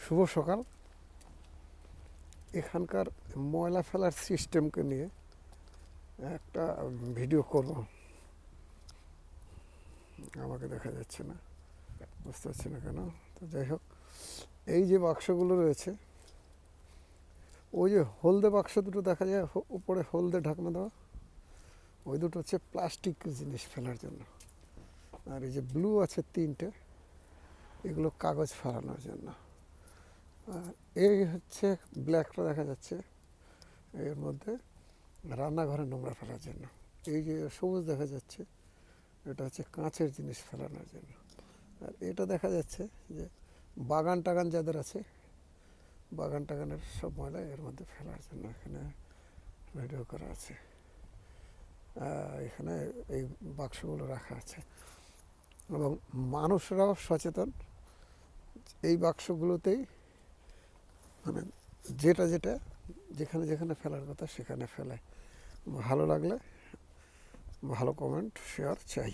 শুভ সকাল। এখানকার ময়লা ফেলার সিস্টেমকে নিয়ে একটা ভিডিও করব। আমাকে দেখা যাচ্ছে না, বুঝতে পারছি না কেন। তো যাই হোক, এই যে বাক্সগুলো রয়েছে, ওই যে হলদে বাক্স দুটো দেখা যায় উপরে হলদে ঢাকনা দেওয়া, ওই দুটো হচ্ছে প্লাস্টিক জিনিস ফেলার জন্য। আর এই যে ব্লু আছে তিনটে, এগুলো কাগজ ফেলানোর জন্য। আর এই হচ্ছে ব্ল্যাকটা দেখা যাচ্ছে, এর মধ্যে রান্নাঘরে নোংরা ফেলার জন্য। এই যে সবুজ দেখা যাচ্ছে, এটা হচ্ছে কাঁচের জিনিস ফেলানোর জন্য। আর এটা দেখা যাচ্ছে যে বাগান টাগান যাদের আছে, বাগান টাগানের সব ময়লা এর মধ্যে ফেলার জন্য এখানে ভিডিও করা আছে। এখানে এই বাক্সগুলো রাখা আছে এবং মানুষরাও সচেতন। এই বাক্সগুলোতেই মানে যেটা যেটা যেখানে যেখানে ফেলার কথা সেখানে ফেলে। ভালো লাগলে ভালো কমেন্ট শেয়ার চাই।